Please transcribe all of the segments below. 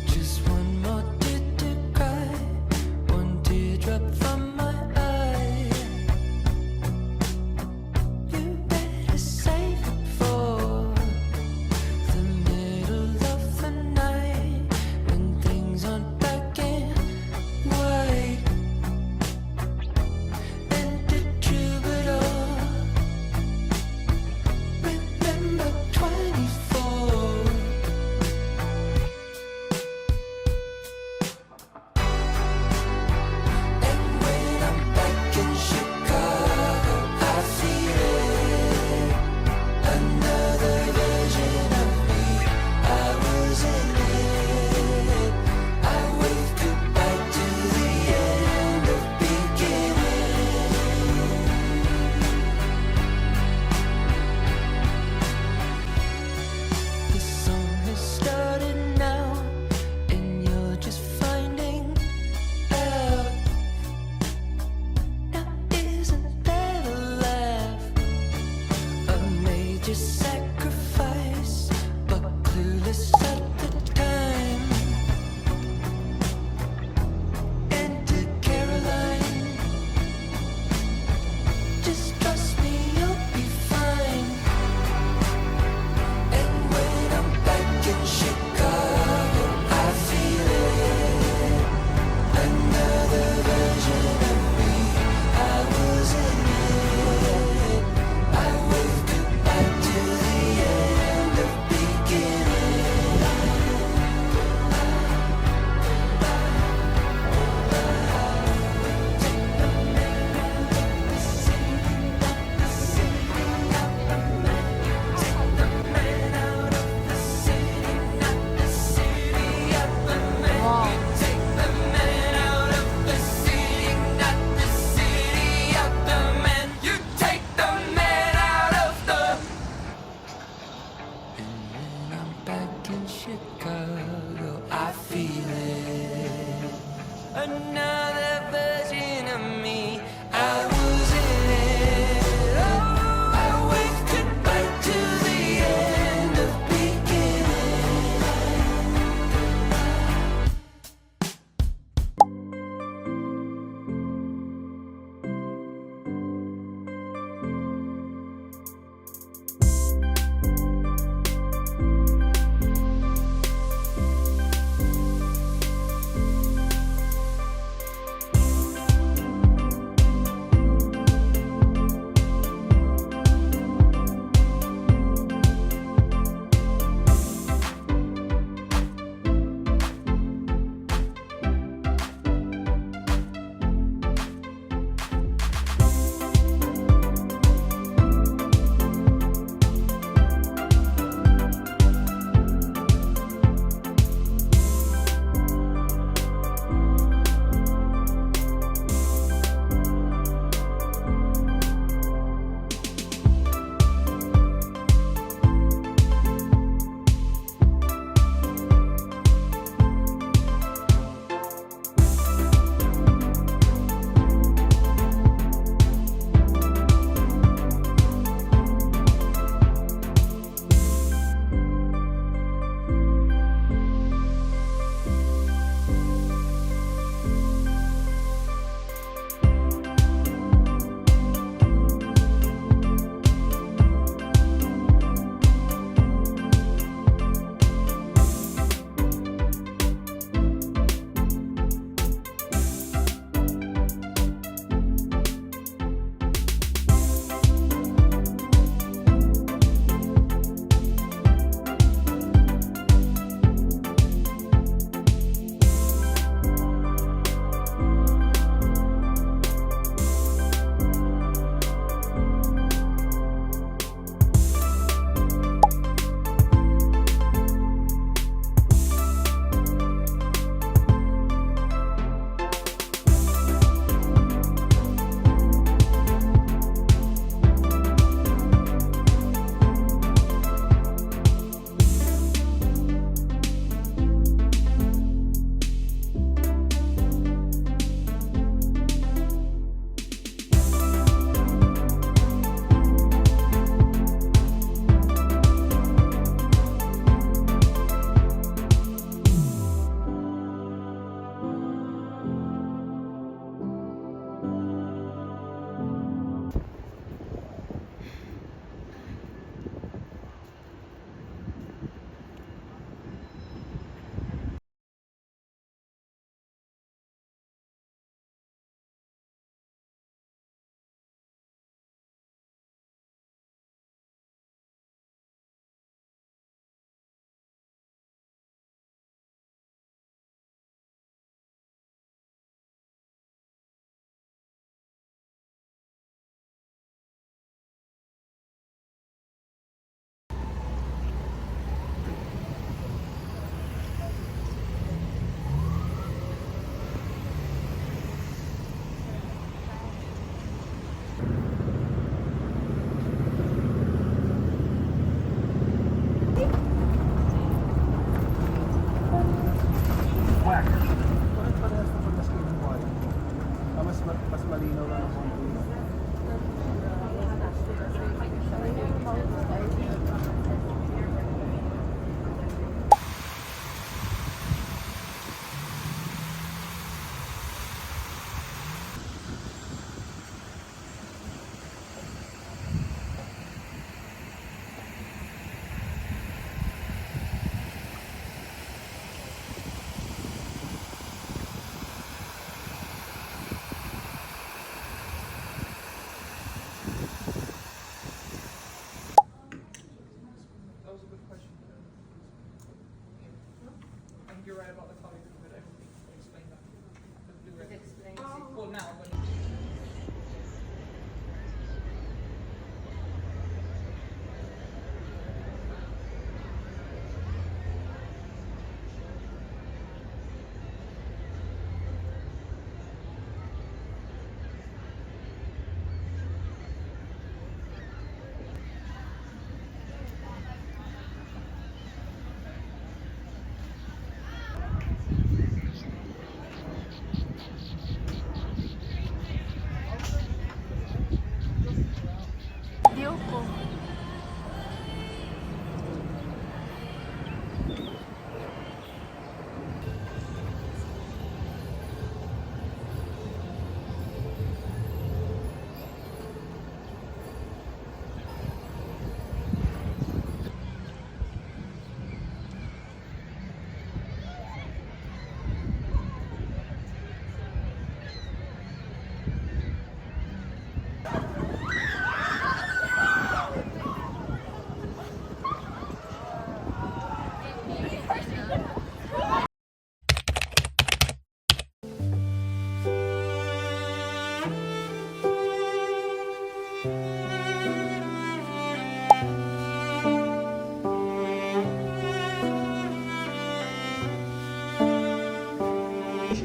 Just one more tear to cry, one teardrop from my eye. You better save it for the middle of the night, when things aren't black and white. And the troubadour, remember 24. And when I'm back in Chicago, I feel it. Another version of me, I was in it. I wave goodbye to the end of beginning. The song has started now, and you're just finding out. Now isn't that a laugh? A major sacrifice, but clueless at the time. And to Caroline, just trust me, you'll be fine. And when I'm back in Chicago, I feel it. Another version of me, I was in it. I wave goodbye to the end of beginning. You take the man out of the. And when I'm back in Chicago, I feel it. Another version of me, I was in it. Oh, I wave goodbye to the end of beginning.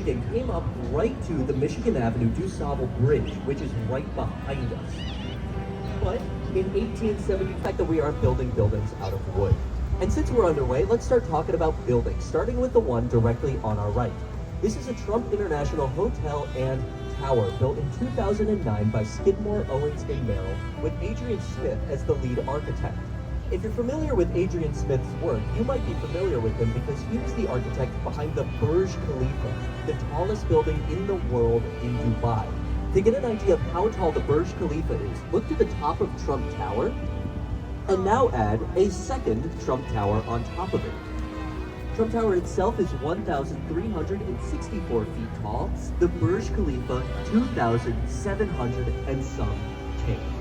Michigan came up right to the Michigan Avenue DuSable Bridge, which is right behind us. But in 1870, the fact that we aren't building buildings out of wood. And since we're underway, let's start talking about buildings, starting with the one directly on our right. This is a Trump International Hotel and Tower built in 2009 by Skidmore, Owings and Merrill, with Adrian Smith as the lead architect. If you're familiar with Adrian Smith's work, you might be familiar with him because he was the architect behind the Burj Khalifa, the tallest building in the world in Dubai. To get an idea of how tall the Burj Khalifa is, look to the top of Trump Tower, and now add a second Trump Tower on top of it. Trump Tower itself is 1,364 feet tall, the Burj Khalifa 2,700 and some change.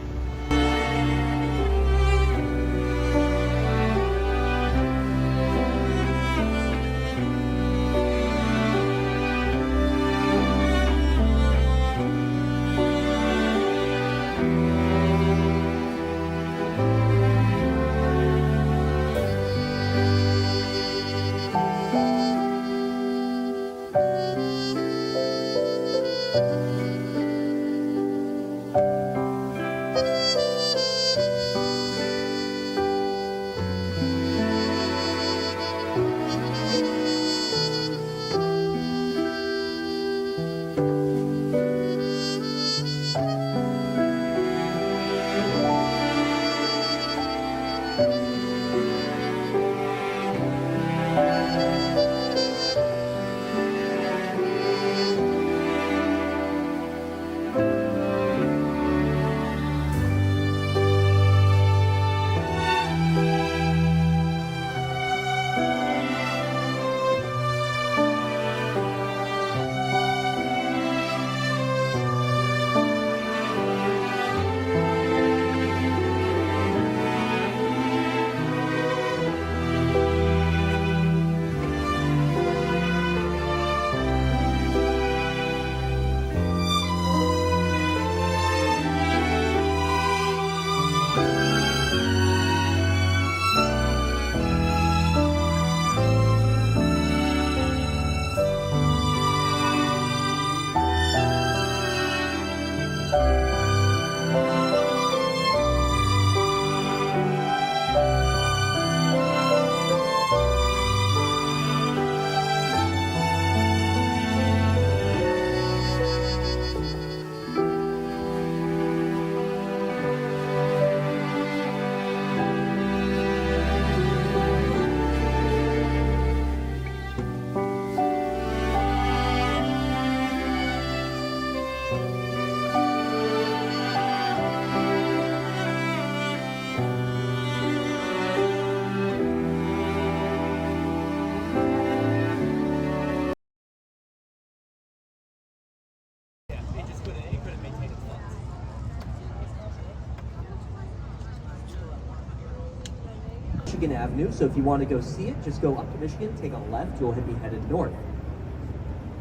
Michigan Avenue, so if you want to go see it, just go up to Michigan, take a left, you'll be headed north.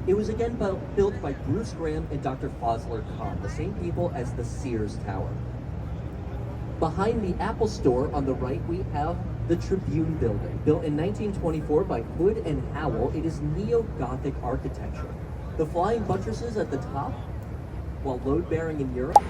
It was again built by Bruce Graham and Dr. Fosler Kahn, the same people as the Sears Tower. Behind the Apple Store on the right, we have the Tribune Building. Built in 1924 by Hood and Howell, it is neo-Gothic architecture. The flying buttresses at the top, while load-bearing in Europe,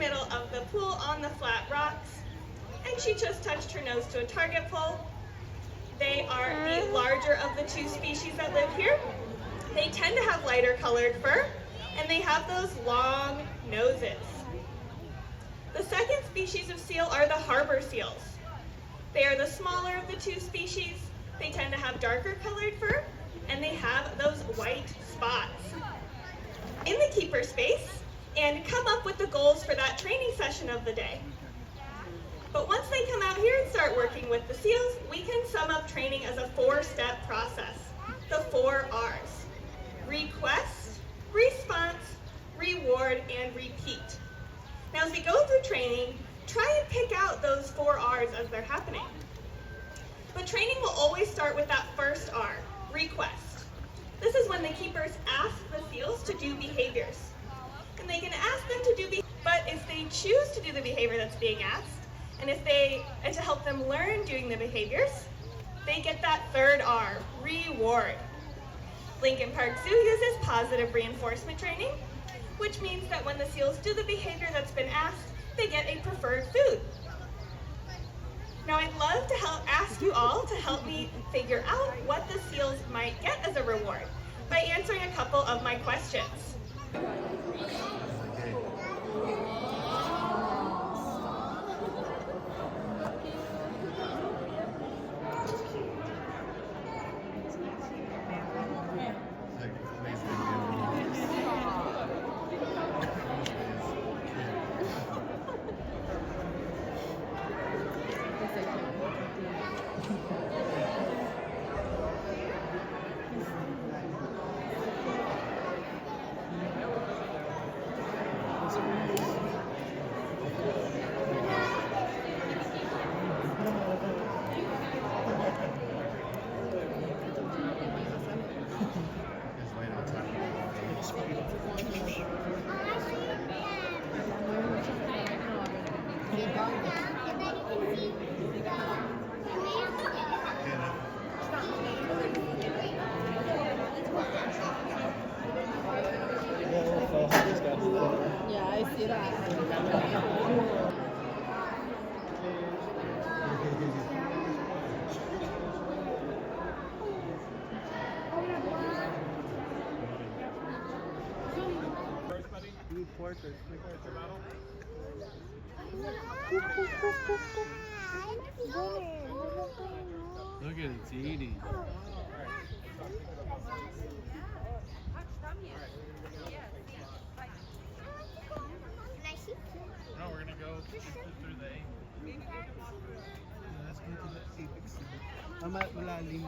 middle of the pool on the flat rocks, and she just touched her nose to a target pole. They are the larger of the two species that live here. They tend to have lighter colored fur, and they have those long noses. The second species of seal are the harbor seals. They are the smaller of the two species. They tend to have darker colored fur, and they have those white spots. In the keeper space, and come up with the goals for that training session of the day. But once they come out here and start working with the seals, we can sum up training as a 4-step process, the 4 R's. Request, response, reward, and repeat. Now as we go through training, try and pick out those 4 R's as they're happening. But training will always start with that first R, request. This is when the keepers ask the seals to do behaviors. And they can ask them to do behaviors, but if they choose to do the behavior that's being asked, and to help them learn doing the behaviors, they get that third R, reward. Lincoln Park Zoo uses positive reinforcement training, which means that when the seals do the behavior that's been asked, they get a preferred food. Now I'd love to ask you all to help me figure out what the seals might get as a reward by answering a couple of my questions. Yeah, I see that. Look at it, it's eating. No, we're gonna go through the ape. Let's go to the ape exhibit. Malalim.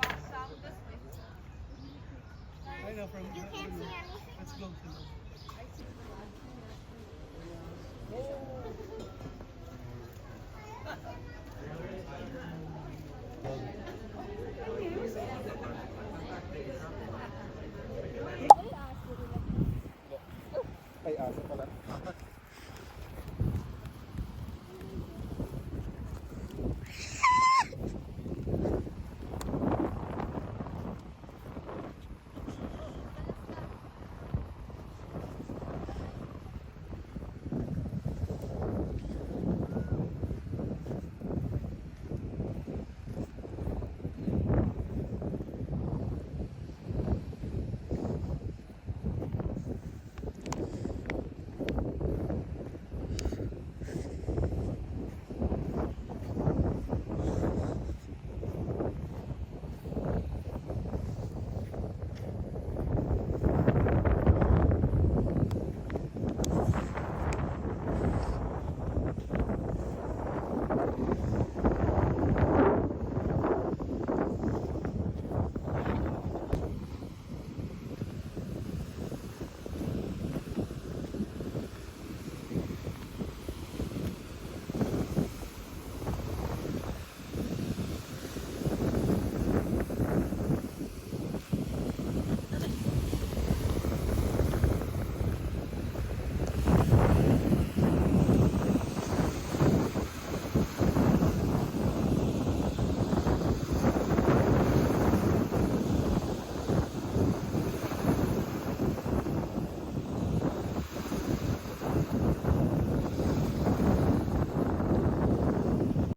I know from. You can't see anything. Let's go to the.